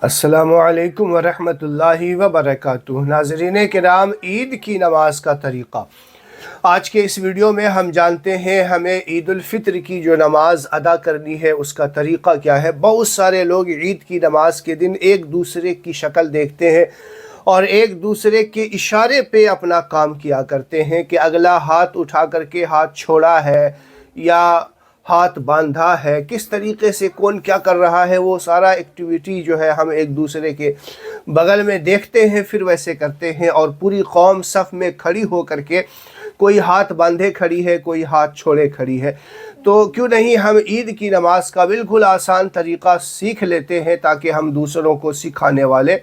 अस्सलामु अलैकुम वरहमतुल्लाहि वबरकातुहू। नाज़रीन किराम, ईद की नमाज का तरीक़ा आज के इस वीडियो में हम जानते हैं। हमें ईद उल फित्र की जो नमाज अदा करनी है उसका तरीक़ा क्या है। बहुत सारे लोग ईद की नमाज के दिन एक दूसरे की शक्ल देखते हैं और एक दूसरे के इशारे पे अपना काम किया करते हैं कि अगला हाथ उठा करके हाथ छोड़ा है या हाथ बांधा है, किस तरीके से कौन क्या कर रहा है, वो सारा एक्टिविटी जो है हम एक दूसरे के बगल में देखते हैं, फिर वैसे करते हैं। और पूरी कौम सफ़ में खड़ी हो करके कोई हाथ बांधे खड़ी है, कोई हाथ छोड़े खड़ी है। तो क्यों नहीं हम ईद की नमाज का बिल्कुल आसान तरीक़ा सीख लेते हैं ताकि हम दूसरों को सिखाने वाले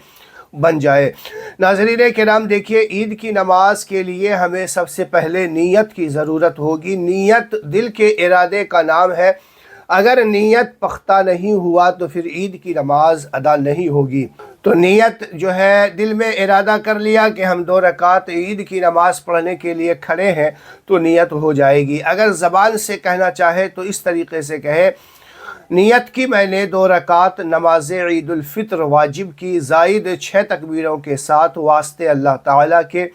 बन जाए। नाज़रीन किराम, देखिए, ईद की नमाज के लिए हमें सबसे पहले नीयत की ज़रूरत होगी। नीयत दिल के इरादे का नाम है। अगर नीयत पख्ता नहीं हुआ तो फिर ईद की नमाज अदा नहीं होगी। तो नीयत जो है, दिल में इरादा कर लिया कि हम 2 रकात ईद की नमाज पढ़ने के लिए खड़े हैं, तो नीयत हो जाएगी। अगर ज़बान से कहना चाहे तो इस तरीक़े से कहे, नियत की मैंने 2 रकात नमाज ईद उल फित्र वाजिब की, ज़ायद 6 तकबीरों के साथ, वास्ते अल्लाह ताला के।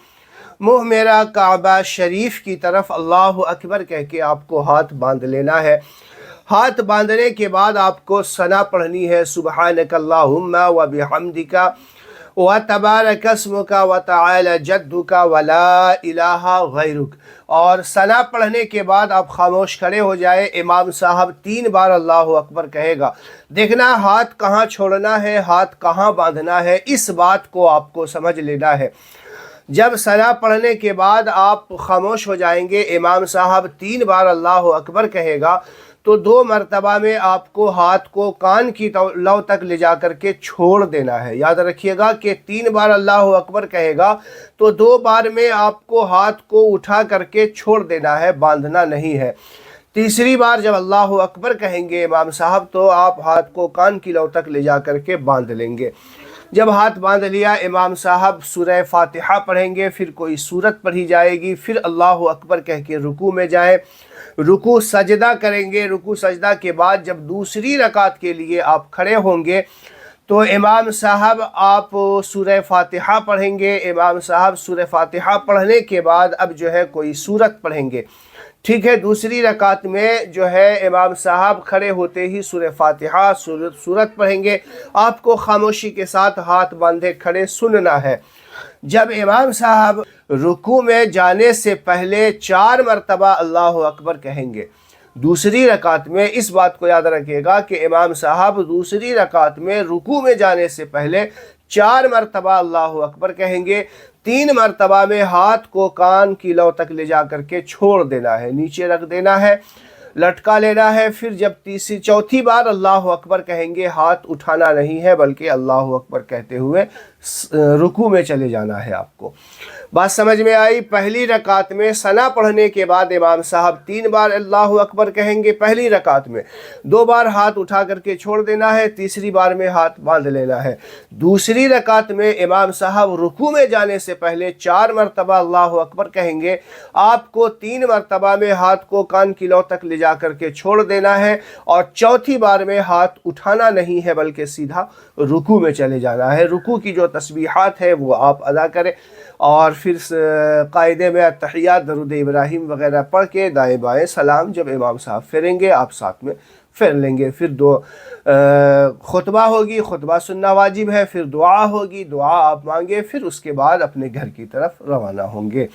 मुँह मेरा काबा शरीफ की तरफ अल्लाहु अकबर कह के आपको हाथ बांध लेना है। हाथ बांधने के बाद आपको सना पढ़नी है, सुबहानक अल्लाहुम्मा व बिहम्दिका व तबारक अस्मुका व तआला जद्दुका व ला इलाहा गैरुक। और सना पढ़ने के बाद आप खामोश खड़े हो जाए। इमाम साहब 3 बार अल्लाहु अकबर कहेगा। देखना हाथ कहाँ छोड़ना है, हाथ कहाँ बांधना है, इस बात को आपको समझ लेना है। जब सना पढ़ने के बाद आप खामोश हो जाएंगे, इमाम साहब 3 बार अल्लाहु अकबर कहेगा, तो 2 मरतबा में आपको हाथ को कान की लौ तक ले जा कर के छोड़ देना है। याद रखिएगा कि 3 बार अल्लाहु अकबर कहेगा तो 2 बार में आपको हाथ को उठा करके छोड़ देना है, बांधना नहीं है। तीसरी बार जब अल्लाहु अकबर कहेंगे इमाम साहब, तो आप हाथ को कान की लौ तक ले जा कर के बांध लेंगे। जब हाथ बांध लिया, इमाम साहब सूरह फातिहा पढ़ेंगे, फिर कोई सूरत पढ़ी जाएगी, फिर अल्लाहु अकबर कह के रुकू में जाए, रुकू सजदा करेंगे। रुकू सजदा के बाद जब दूसरी रकात के लिए आप खड़े होंगे तो इमाम साहब आप सूरह फातिहा पढ़ेंगे। इमाम साहब सूरह फातिहा पढ़ने के बाद अब जो है कोई सूरत पढ़ेंगे। ठीक है, दूसरी रकात में जो है इमाम साहब खड़े होते ही सूरह फातिहा सूरत पढ़ेंगे। आपको खामोशी के साथ हाथ बांधे खड़े सुनना है। जब इमाम साहब रुकू में जाने से पहले 4 मरतबा अल्लाहु अकबर कहेंगे दूसरी रकात में, इस बात को याद रखिएगा कि इमाम साहब दूसरी रकात में रुकू में जाने से पहले 4 मरतबा अल्लाहु अकबर कहेंगे। 3 मरतबा में हाथ को कान की लौ तक ले जा करके छोड़ देना है, नीचे रख देना है, लटका लेना है। फिर जब चौथी बार अल्लाहु अकबर कहेंगे, हाथ उठाना नहीं है बल्कि अल्लाहु अकबर कहते हुए रुकू में चले जाना है। आपको बात समझ में आई। पहली रकात में सना पढ़ने के बाद इमाम साहब 3 बार अल्लाहु अकबर कहेंगे पहली रकात में, 2 बार हाथ उठा करके छोड़ देना है, तीसरी बार में हाथ बांध लेना है। दूसरी रकात में इमाम साहब रुकू में जाने से पहले 4 मरतबा अल्लाहु अकबर कहेंगे। आपको 3 मरतबा में हाथ को कान की लौ तक ले जा करके छोड़ देना है और चौथी बार में हाथ उठाना नहीं है बल्कि सीधा रुकू में चले जाना है। रुकू की जो तस्बीहात है वो आप अदा करें और फिर कायदे में अत्तहियात, दरूद इब्राहिम वगैरह पढ़ के दाएँ बाएँ सलाम जब इमाम साहब फेरेंगे आप साथ में फेर लेंगे। फिर 2 खुतबा होगी, खुतबा सुनना वाजिब है, फिर दुआ होगी, दुआ आप मांगे, फिर उसके बाद अपने घर की तरफ रवाना होंगे।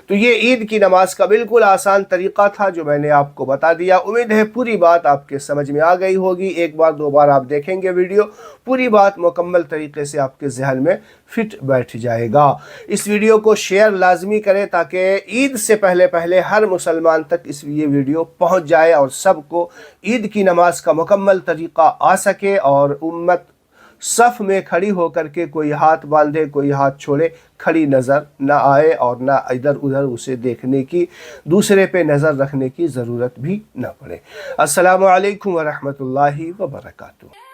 तो ये ईद की नमाज का बिल्कुल आसान तरीक़ा था जो मैंने आपको बता दिया। उम्मीद है पूरी बात आपके समझ में आ गई होगी। 1 बार 2 बार आप देखेंगे वीडियो, पूरी बात मुकम्मल तरीके से आपके जहन में फिट बैठ जाएगा। इस वीडियो को शेयर लाजमी करें ताकि ईद से पहले पहले हर मुसलमान तक ये वीडियो पहुंच जाए और सबको ईद की नमाज का मुकम्मल तरीक़ा आ सके और उम्मत सफ़ में खड़ी होकर के कोई हाथ बांधे कोई हाथ छोड़े खड़ी नज़र ना आए और ना इधर उधर उसे देखने की, दूसरे पे नज़र रखने की ज़रूरत भी ना पड़े। अस्सलामु अलैकुम वरहमतुल्लाहि वबरकातुहू।